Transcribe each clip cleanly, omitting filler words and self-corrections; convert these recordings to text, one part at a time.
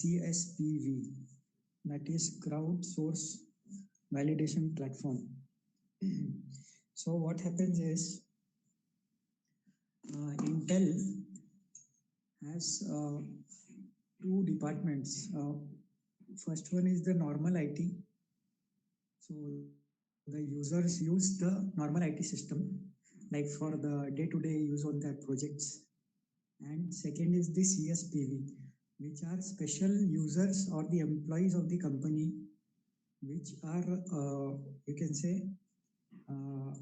CSPV, that is crowdsource validation platform. So what happens is Intel has two departments. First one is the normal IT. So the users use the normal IT system, like for the day-to-day use on their projects. And second is the CSPV, which are special users or the employees of the company, which are you can say uh,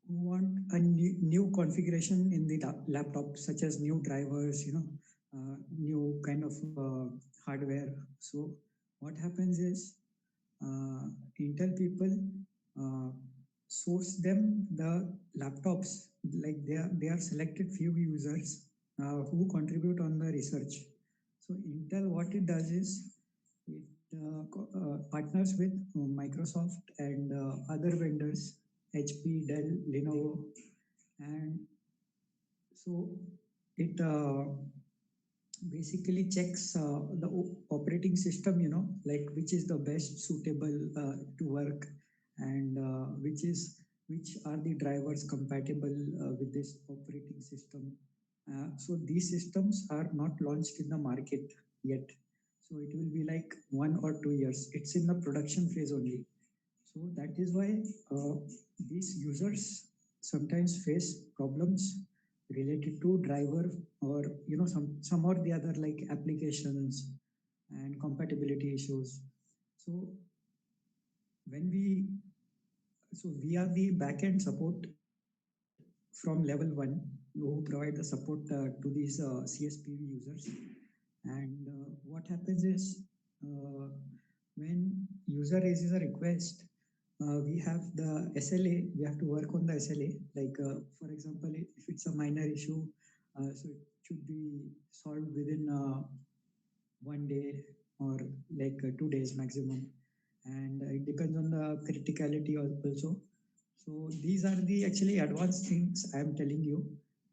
who want a new configuration in the laptop, such as new drivers, new kind of hardware. So what happens is Intel people uh, source them the laptops, like they are selected few users who contribute on the research. So Intel, what it does is it partners with Microsoft and other vendors, HP, Dell, Lenovo, and so it basically checks the operating system, like which is the best suitable to work, and which are the drivers compatible with this operating system. So these systems are not launched in the market yet. So it will be like 1 or 2 years. It's in the production phase only. So that is why these users sometimes face problems related to driver, or some or the other, like applications and compatibility issues. So when we are the backend support from level one, who provide the support to these CSPV users. And what happens is uh, when user raises a request, we have the SLA. We have to work on the SLA. Like for example, if it's a minor issue, so it should be solved within 1 day or like 2 days maximum, and it depends on the criticality also. So these are the actually advanced things I am telling you.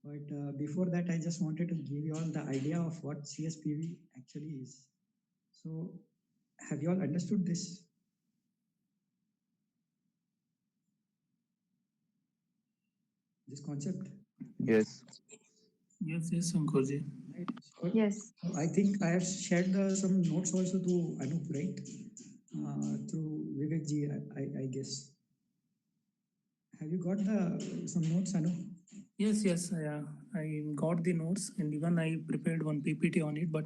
But before that, I just wanted to give you all the idea of what CSPV actually is. So have you all understood this concept? Yes. Yes, yes, Ankurji. Right. So Yes. I think I have shared some notes also to Anup, right? Through Vivek ji, I guess. Have you got some notes, Anup? Yes, yes, I got the notes and even I prepared one PPT on it, but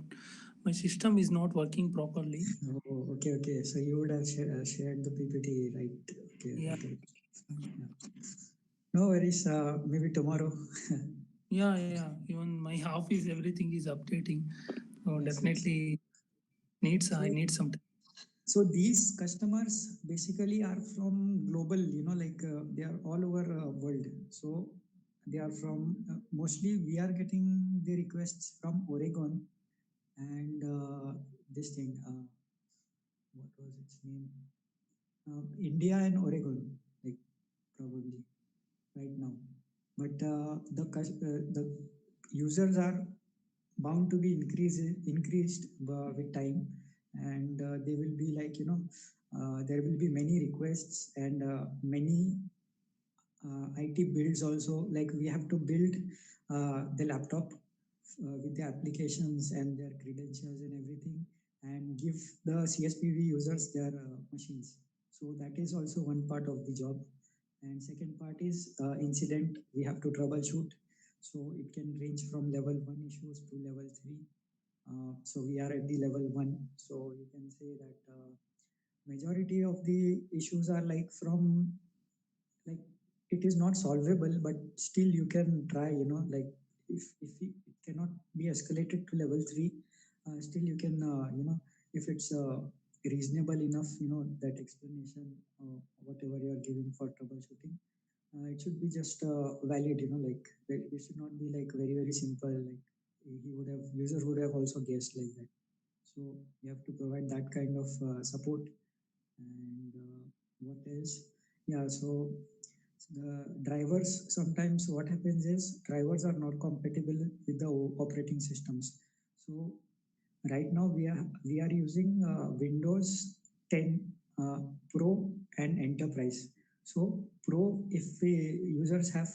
my system is not working properly. Oh, okay, okay. So you would have shared the PPT, right? Okay, Yeah, okay. Yeah. No worries. Maybe tomorrow. yeah. Even my office, everything is updating. So Yes, yes. definitely needs I So, need some time. so these customers basically are from global, like they are all over world. So they are from mostly we are getting the requests from Oregon and this thing. What was its name? India and Oregon, like probably right now. But the users are bound to be increased with time, and they will be like there will be many requests and many IT builds also. Like we have to build the laptop with the applications and their credentials and everything, and give the CSPV users their machines. So that is also one part of the job. And second part is incident. We have to troubleshoot. So it can range from level one issues to level three. So we are at the level one. So you can say that majority of the issues are like from like it is not solvable, but still you can try, like if it cannot be escalated to level 3, still you can if it's reasonable enough, that explanation whatever you are giving for troubleshooting, it should be just valid, like it should not be like very very simple, like he would have user would have also guessed like that. So you have to provide that kind of support. And what else? Yeah, so the drivers, sometimes what happens is drivers are not compatible with the operating systems. So right now we are using Windows 10 uh, Pro and Enterprise. So Pro, if we users have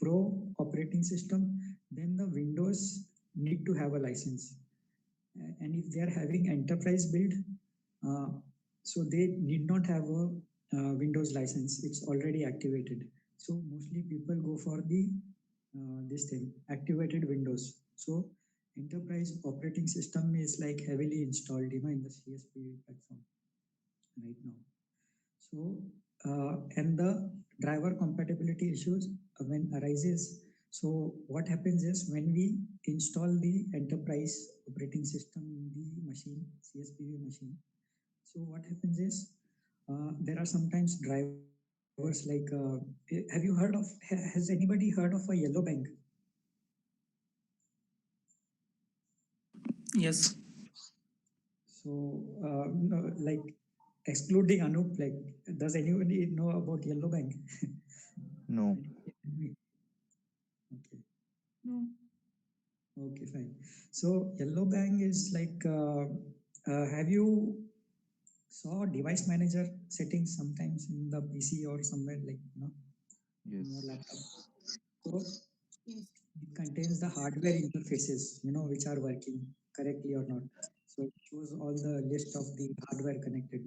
Pro operating system, then the Windows need to have a license. And if they are having enterprise build, uh, so they need not have a Windows license. It's already activated. So mostly people go for the this thing activated Windows. So enterprise operating system is like heavily installed, in the CSP platform right now. So, and the driver compatibility issues when arises. So what happens is when we install the enterprise operating system in the machine, CSPV machine. So what happens is there are sometimes drivers like, have you heard of, has anybody heard of a yellow bank? Yes. So, no, like excluding Anup, like, does anybody know about yellow bank? No. Okay. No. Okay, fine. So yellow bang is like, have you saw device manager settings sometimes in the PC or somewhere, like, in your Yes. laptop? So Yes. it contains the hardware interfaces, which are working correctly or not. So it shows all the list of the hardware connected,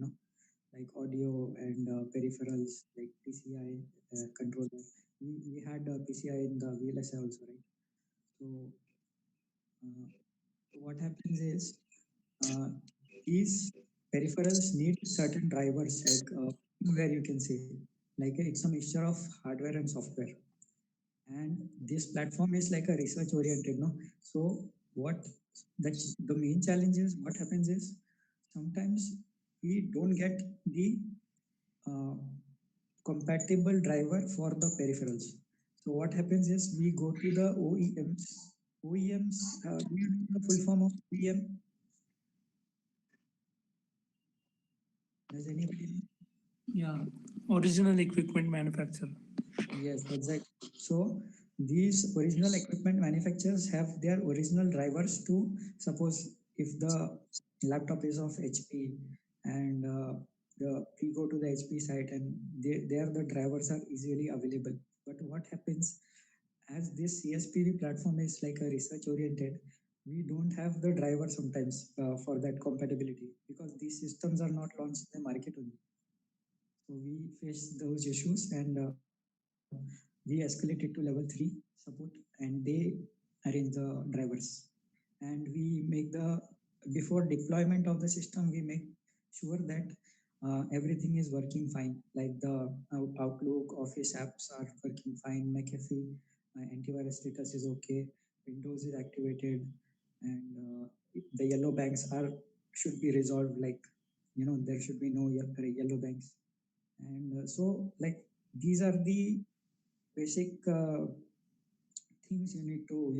like audio and peripherals, like PCI controller. We had PCI in the VLSI also, right? So uh, what happens is uh, these peripherals need certain drivers, like where you can say, like it's a mixture of hardware and software. And this platform is like a research oriented, no? So what that's the main challenge is, what happens is sometimes we don't get the uh, compatible driver for the peripherals. So what happens is we go to the OEMs. OEMs, do you know the full form of OEM? Does anybody know? Yeah. Original equipment manufacturer. Yes, exactly. So these original equipment manufacturers have their original drivers to, suppose if the laptop is of HP and we go to the HP site and there the drivers are easily available. But what happens, as this CSPV platform is like a research oriented, we don't have the driver sometimes for that compatibility because these systems are not launched in the market only. So we face those issues and we escalate it to level 3 support, and they arrange the drivers. And we make the, before deployment of the system, we make sure that everything is working fine. Like the Outlook, Office apps are working fine, McAfee antivirus status is okay, Windows is activated, and the yellow banks are should be resolved. Like, there should be no yellow banks. And so, like, these are the basic things you need to,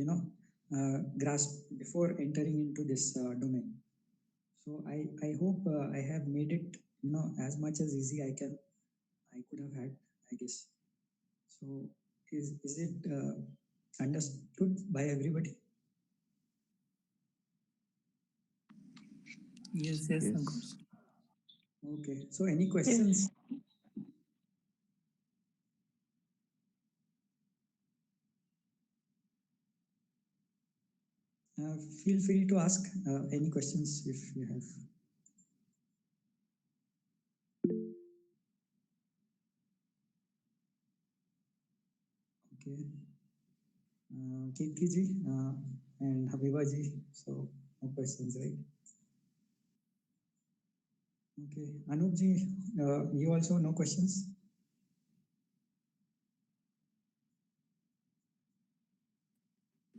grasp before entering into this domain. So I hope I have made it, as much as easy I could have had, I guess. So is it understood by everybody? Yes, yes, Yes. Ankush. Okay, so any Yes. questions? Feel free to ask any questions if you have. Okay. Kirti ji and Habiba ji. So no questions, right? Okay. Anup ji, you also no questions?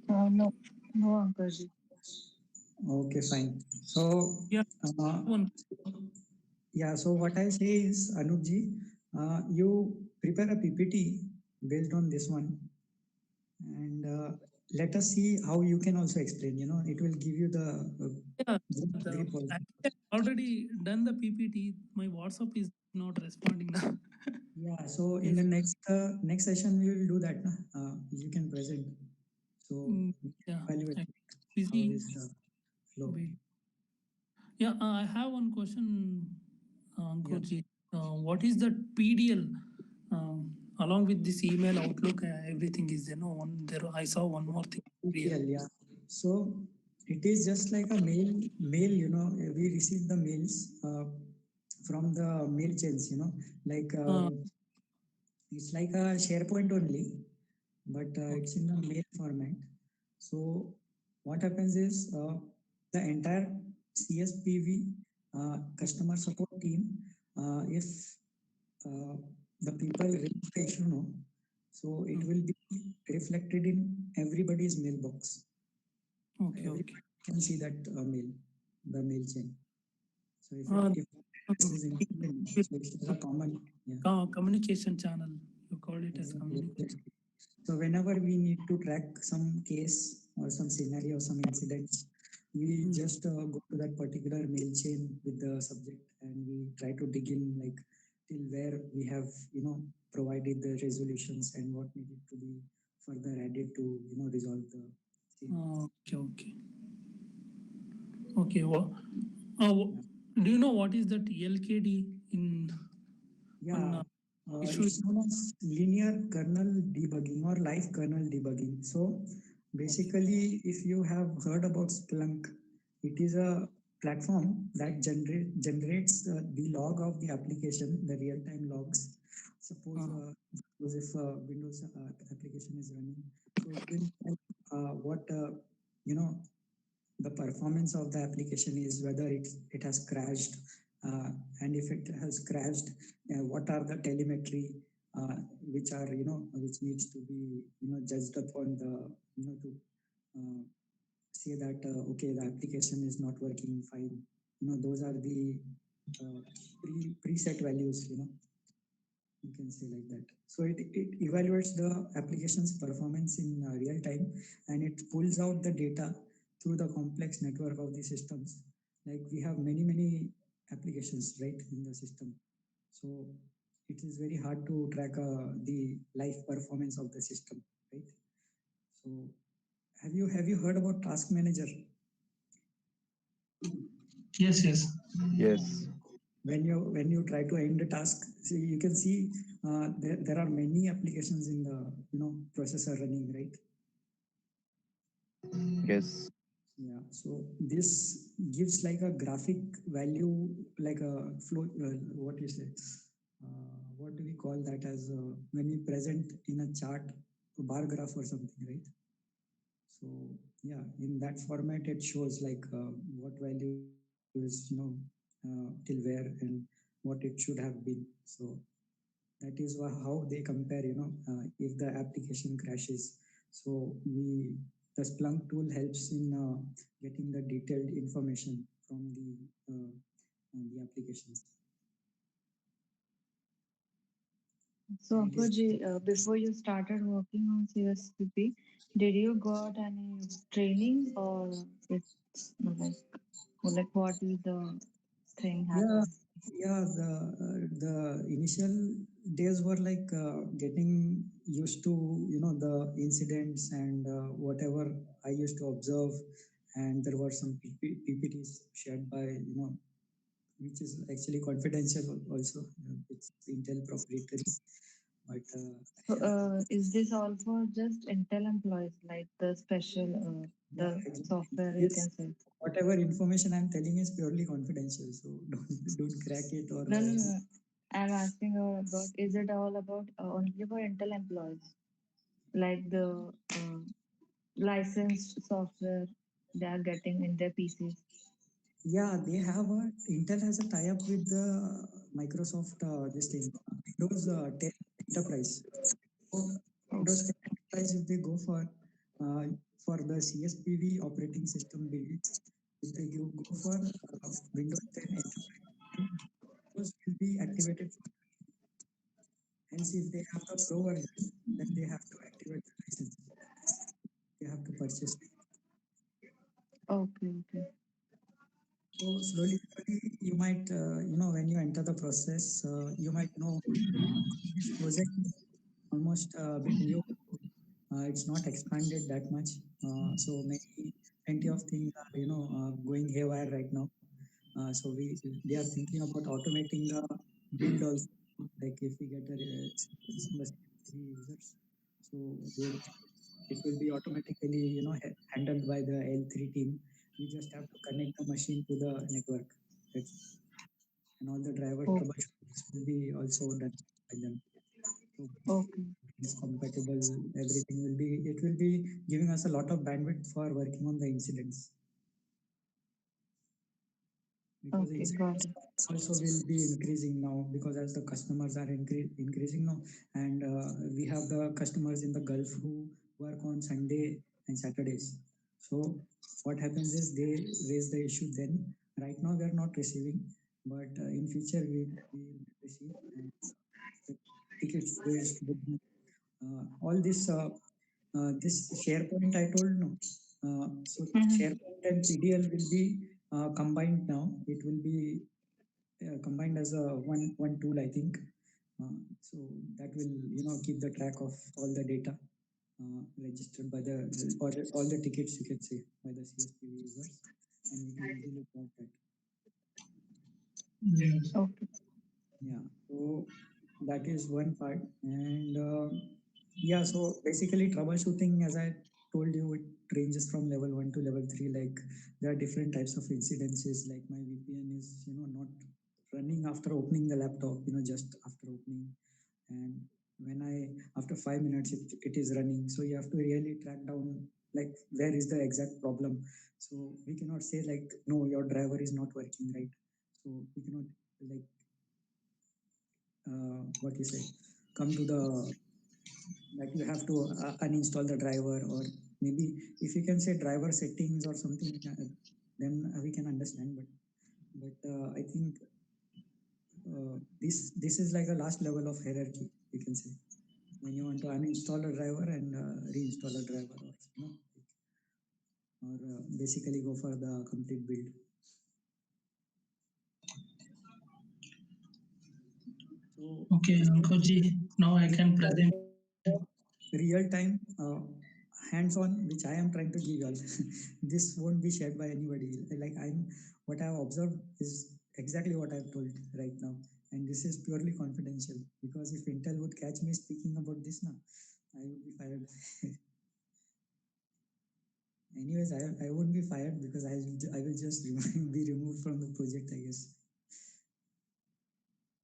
No. No, Ankush. Okay, fine. So, Yeah. uh, One. yeah, so what I say is, Anup ji, you prepare a PPT based on this one, and let us see how you can also explain. It will give you the Yeah. grip also. Actually, I already done the PPT. My WhatsApp is not responding now. Yeah, so in Yes. the next session we will do that. Na? You can present. So we can Yeah. evaluate I'm how busy. is the flow. Wait. Yeah, I have one question, Yeah. Ankurji. What is the PDL? Along with this email, Outlook, everything is there. No one there. I saw one more thing. PDL. ETL, yeah. So it is just like a mail, we receive the mails from the mail chains, like Uh, it's like a SharePoint only, but okay. it's in a mail format. So what happens is the entire CSPV customer support team, if uh, the people raise the issue, no, so it Mm. will be reflected in everybody's mailbox. Okay. Everybody Okay. can see that mail, the mail chain. So Uh, if this is important, so it's a common, yeah. Communication channel. You call it as Exactly, communication. exactly. So whenever we need to track some case or some scenario, some incidents, we Mm. just go to that particular mail chain with the subject and we try to dig in like till where we have, provided the resolutions and what needed to be further added to, resolve the same. Okay. Okay. Okay. Yeah. Do you know what is that LKD in Yeah, one issue? it's known as linear kernel debugging or live kernel debugging. So Okay. basically, if you have heard about Splunk, it is a platform that generates the log of the application, the real-time logs. Suppose if Windows application is running, so it will tell what you know the performance of the application is, whether it has crashed, uh, and if it has crashed, what are the telemetry uh, which are which needs to be judged upon the to uh, say that okay, the application is not working fine. Those are the uh, preset values, you can say like that. So it evaluates the application's performance in real time, and it pulls out the data through the complex network of the systems. Like we have many applications right in the system, so it is very hard to track the live performance of the system, right? So have you heard about task manager? Yes. Yes. Yeah. Yes, When you try to end a task, see, you can see there are many applications in the processor running, right? yes, Yeah, so this gives like a graphic value, like a flow, what you say, what do we call that as when we present in a chart, a bar graph or something, right? So yeah, in that format, it shows like what value is, till where and what it should have been. So that is how they compare, if the application crashes. So the Splunk tool helps in getting the detailed information from the applications. So, And it is, Ankurji, before you started working on CSPP, did you got any training or it's like what is the thing yeah, happen? yeah, the initial days were like getting used to the incidents and whatever I used to observe, and there were some PPTs shared by which is actually confidential also. It's Intel proprietary, but So, is this all for just Intel employees, like the special, yeah, the exactly. software you This can say? whatever information I'm telling is purely confidential, so don't crack it or No, no, no. I'm asking her about, is it all about only for Intel employees? Like the licensed software they are getting in their PCs? yeah, they have a Intel has a tie-up with the Microsoft this thing Windows 10 Enterprise. So Windows 10 Enterprise, if they go uh, for the CSPV operating system build, if they go for Windows 10 Enterprise, then those will be activated. Hence, if they have the Pro version, then they have to activate the license. They have to purchase. Okay, okay. So slowly, you might, when you enter the process, you might know this project is almost a bit new. It's not expanded that much. So plenty of things are, going haywire right now. So they are thinking about automating the build also. Like if we get a users, so they, it will be automatically handled by the L3 team. We just have to connect the machine to the network. That's, and all the driver Oh, troubleshooting will be also done by them. So okay. it's compatible. Everything will be. It will be giving us a lot of bandwidth for working on the incidents, because Okay, got incidents it. also will be increasing now, because as the customers are increasing now, and we have the customers in the Gulf who work on Sunday and Saturdays. So what happens is they raise the issue then. Right now we are not receiving, but in future we will receive, and the tickets raised would be all this SharePoint I told no. So Mhm. SharePoint and PDL will be combined now. It will be combined as a one tool, I think. So that will keep the track of all the data registered by the all the tickets, you can say, by the CSPV users, and we can easily track that. Yes. Okay. Yeah, so that is one part. And yeah, so basically troubleshooting, as I told you, it ranges from level 1 to level 3. Like there are different types of incidences. Like my VPN is not running after opening the laptop, just after opening, and when I after 5 minutes it is running. So you have to really track down like where is the exact problem. So we cannot say like, no, your driver is not working, right? So we cannot like what you say, come to the, like you have to uninstall the driver, or maybe if you can say driver settings or something, then we can understand. But I think this is like a last level of hierarchy, you can say, when you want to uninstall a driver and reinstall a driver, or basically go for the complete build. So Okay, Ankoji, now I can present. real time hands on which I am trying to give you all. This won't be shared by anybody. Like I'm, what I've observed is exactly what I've told right now, and this is purely confidential, because if Intel would catch me speaking about this now, I would be fired. Anyways, I won't be fired, because I will just be removed from the project, I guess.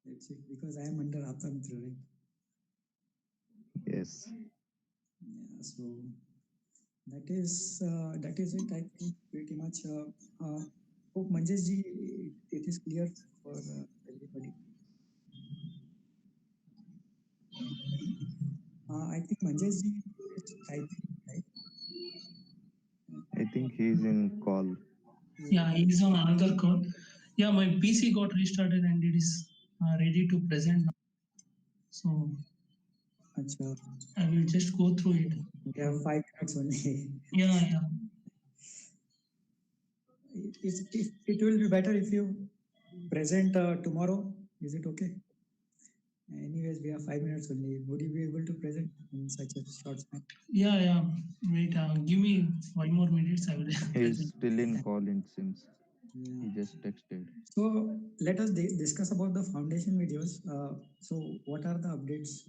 That's it, because I am under Apamitra, right? Yes. Yeah, so that is it. I think pretty much. Hope Manjesh ji, it is clear for everybody. I think Manjesh ji is typing, right? I think he's in call. Yeah, it is on another call. Yeah, my PC got restarted and it is ready to present now. So Acha, I will just go through it. we have 5 minutes only. Yeah. It will be better if you present tomorrow. Is it okay? Anyways, we have 5 minutes only. Would you be able to present in such a short span? Yeah. Wait, give me 5 more minutes. I will He's present. still in call, it seems. Yeah. He just texted. So let us discuss about the foundation videos. So what are the updates?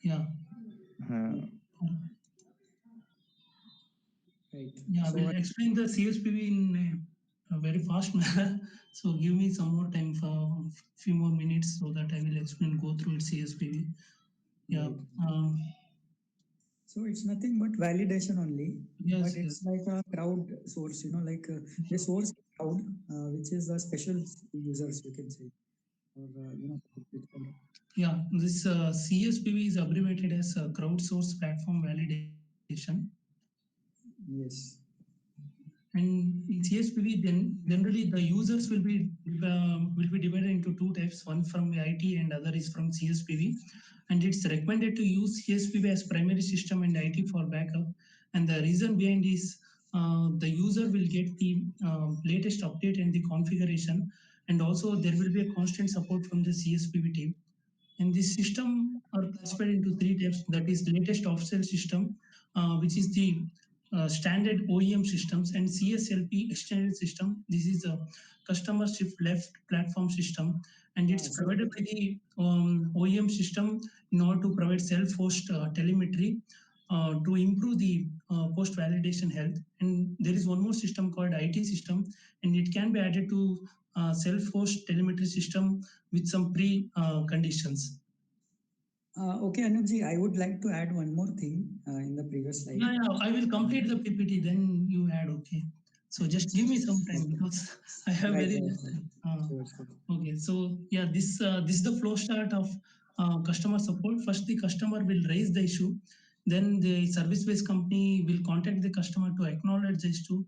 Yeah. Uh, Right. Yeah, I So will explain the CSPV in a very fast manner. So give me some more time for few more minutes so that I will explain, go through it CSPV. Yeah. right. So it's nothing but validation only, but Yes. it's like a crowd source, like they source crowd, which is a special users, you can say, or Yeah, this CSPV is abbreviated as crowdsourced platform validation. yes, And in CSPV, then generally the users will be divided into two types. One from IT and other is from CSPV. And it's recommended to use CSPV as primary system and IT for backup. And the reason behind is the user will get the latest update and the configuration, and also there will be a constant support from the CSPV team. And this system are classified into three types. That is latest off-cell system, which is the standard OEM systems and CSLP extended system. This is a customer shift left platform system, and it's So provided by the OEM system in order to provide self-host telemetry to improve the post validation health. And there is one more system called IT system, and it can be added to self-host telemetry system with some pre conditions. okay, Anupji, I would like to add one more thing in the previous slide. Yeah, I will complete the PPT, then you add, okay? So just give me some time because I have Right, very right, less right. time. Sure, sure. Okay, so yeah, this is the flow chart of customer support. First, the customer will raise the issue, then the service-based company will contact the customer to acknowledge the issue.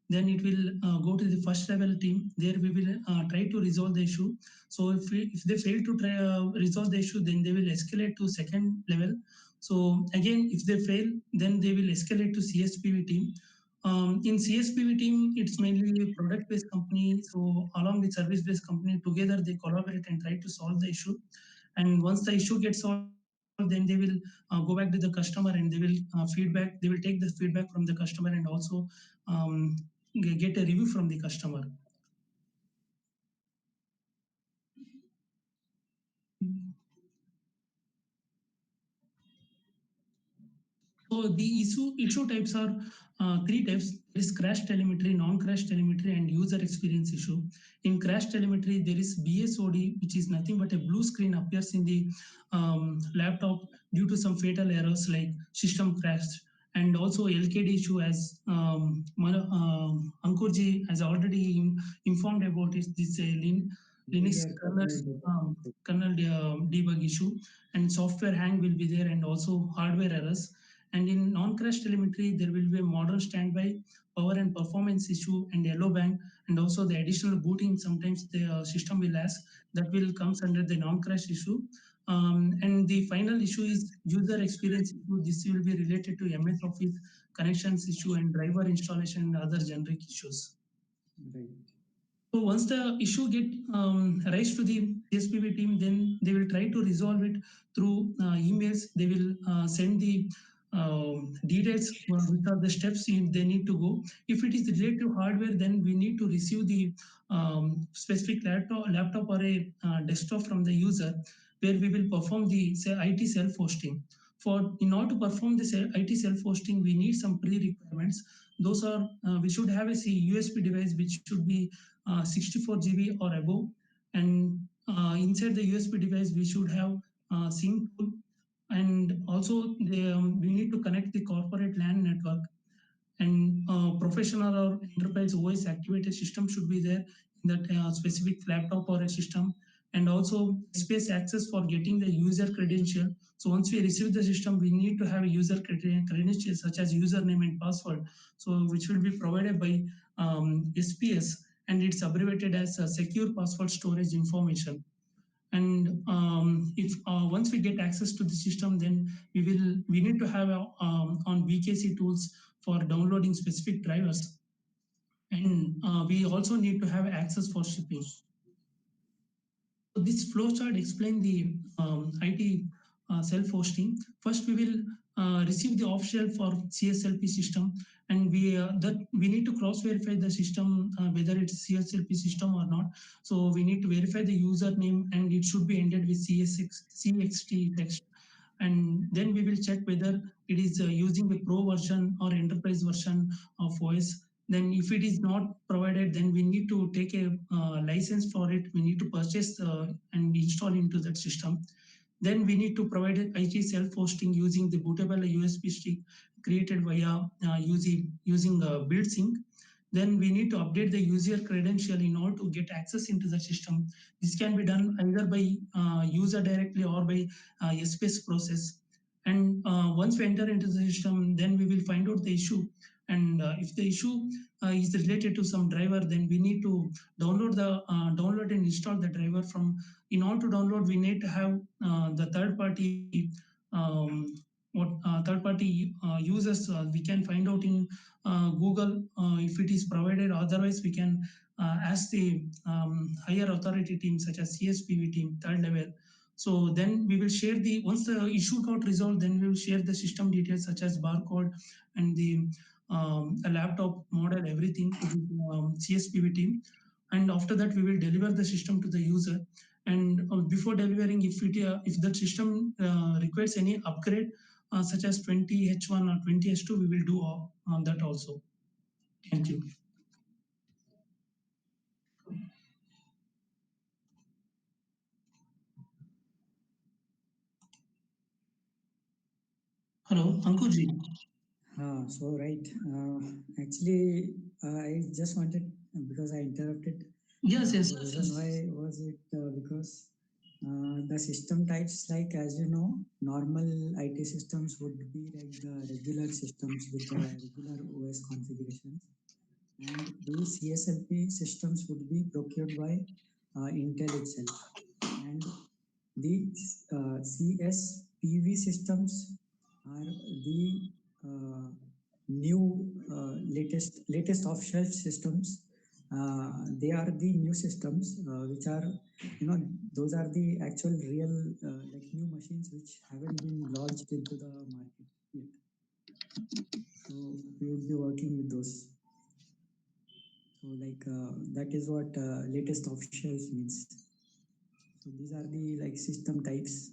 Then it will go to the first level team. There we will try to resolve the issue. So if they fail to try resolve the issue, then they will escalate to second level. So again, if they fail, then they will escalate to CSPV team. In CSPV team, it's mainly a product-based company. So along with service-based company, together they collaborate and try to solve the issue. And once the issue gets solved, then they will go back to the customer and they will feedback. They will take the feedback from the customer and also um, get a review from the customer. So the issue types are three types. There is crash telemetry, non-crash telemetry, and user experience issue. In crash telemetry, there is BSOD, which is nothing but a blue screen appears in the laptop due to some fatal errors like system crash. And also LKD issue, as Ankurji has already informed about it. This Linux Clear, kernels, clear. kernel debug issue, and software hang will be there, and also hardware errors. And in non-crash telemetry, there will be a modern standby, power and performance issue, and yellow band, and also the additional booting. Sometimes the system will ask that will comes under the non-crash issue. And the final issue is user experience issue. This will be related to MS Office connections issue and driver installation and other generic issues. Right. So once the issue get raised to the CSPB team, then they will try to resolve it through emails. They will send the details, which are the steps they need to go. If it is related to hardware, then we need to receive the specific laptop or a desktop from the user, where we will perform the IT self-hosting. In order to perform this IT self-hosting, we need some pre-requirements. Those are we should have a USB device which should be 64 GB or above, and inside the USB device we should have sync tool, and also we need to connect the corporate LAN network, and professional or enterprise OS activated system should be there in that specific laptop or a system, and also space access for getting the user credential. So once we receive the system, we need to have a user credentials such as username and password, so which will be provided by SPS, and it's abbreviated as secure password storage information. And if once we get access to the system, then we need to have on VKC tools for downloading specific drivers, and we also need to have access for shipping. So this flowchart explains the IT self-hosting. First, we will receive the off-shelf for CSLP system, and we need to cross-verify the system whether it's CSLP system or not. So we need to verify the username, and it should be ended with CXT text. And then we will check whether it is using the pro version or enterprise version of OS. Then if it is not provided, then we need to take a license for it. We need to purchase and install into that system. Then we need to provide an IT self-hosting using the bootable USB stick created via using build sync. Then we need to update the user credential in order to get access into the system. This can be done either by user directly or by SPS process. And once we enter into the system, then we will find out the issue. And if the issue is related to some driver, then we need to download and install the driver from. In order to download, we need to have the third party third party users. We can find out in Google if it is provided. Otherwise, we can ask the higher authority team such as CSPV team, third level. So then we will share once the issue got resolved, then we will share the system details such as barcode and the a laptop model, everything to the CSPV team. And after that, we will deliver the system to the user. And before delivering, if that system requires any upgrade, such as 20H1 or 20H2, we will do on that also. Thank you. Hello, Ankurji. So right. Actually, I just wanted because I interrupted. Yes, yes. The reason why was it because the system types, like as you know, normal IT systems would be like the regular systems with the regular OS configurations, and these CSLP systems would be procured by Intel itself, and the CSPV systems are the new latest off-shelf systems. They are the new systems which are, those are the actual real like new machines which haven't been launched into the market yet. So we would be working with those. So like that is what latest off-shelf means. So these are the like system types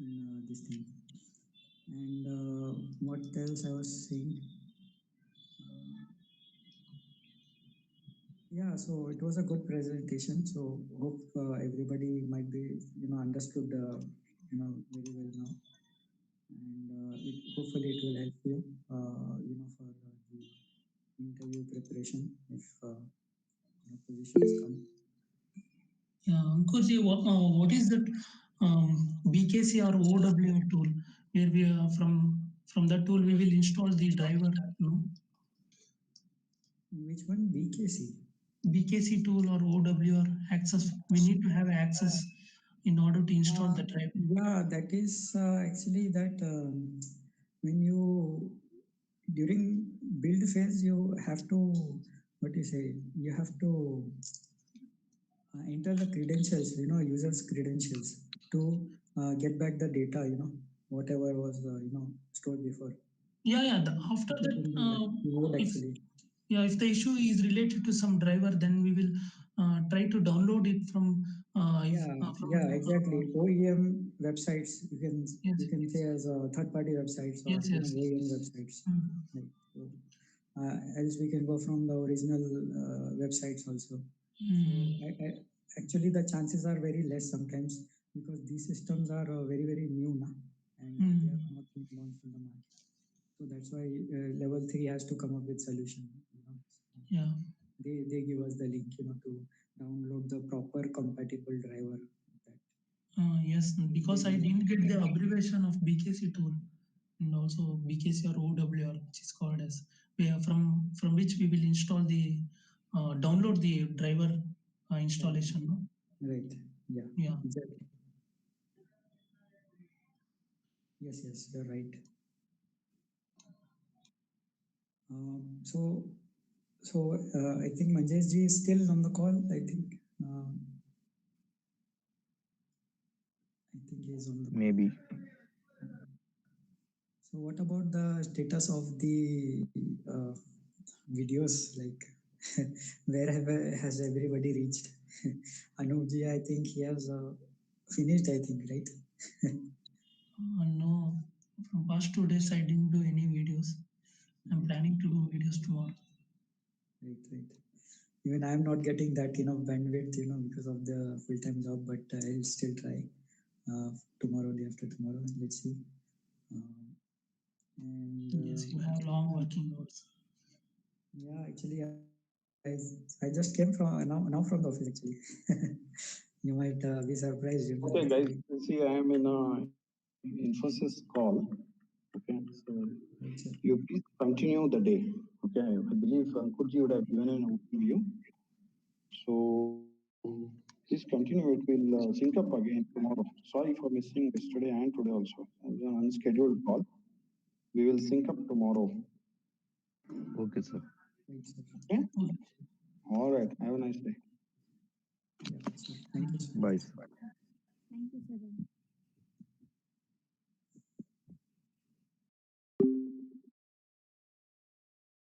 in this thing. And what else I was saying? Yeah, so it was a good presentation. So hope everybody might be, understood, very well now. And hopefully it will help you, for the interview preparation if positions come. Yeah, Ankurji, what is that BKC or OWR tool? Where we are from that tool we will install the driver. No? Which one? BKC. BKC tool or OWR access. We need to have access in order to install the driver. Yeah, that is actually that when you during build phase you have to, what you say, you have to enter the credentials, users credentials to get back the data, whatever was stored before. Yeah. After that, if the issue is related to some driver, then we will try to download it from. Exactly. OEM websites, you can say as third-party websites or OEM websites. Like, so, else we can go from the original websites also. So actually, the chances are very less sometimes because these systems are very new now, and they have not been launched in the market. So that's why level 3 has to come up with solution. They give us the link, to download the proper compatible driver. Yes, because I didn't get the abbreviation of BKC tool and also BKC or OWR, which is called as from which we will install the download the driver installation. No? Right. Yeah. Exactly. Yes, you're right. So I think Manjesh ji is still on the call. I think he's on the call. Maybe. So what about the status of the videos? Like where has everybody reached? Anup ji, I think he has finished. I think, right? No, from past 2 days I didn't do any videos. I'm planning to do videos tomorrow. Right. Even I am not getting that bandwidth, because of the full-time job, but I'll still try tomorrow, day after tomorrow. Let's see. Yes, you have long working hours. Yeah, actually, I just came from now from the office. Actually, you might be surprised. Okay, guys. See, I am in a Infosys call. Okay, so you please continue the day. Okay, I believe Ankurji would have given an overview. So please continue. It will sync up again tomorrow. Sorry for missing yesterday and today also. It was an unscheduled call. We will sync up tomorrow. Okay, sir. Okay. All right. Have a nice day. Thank you. Bye, sir. Thank you, sir.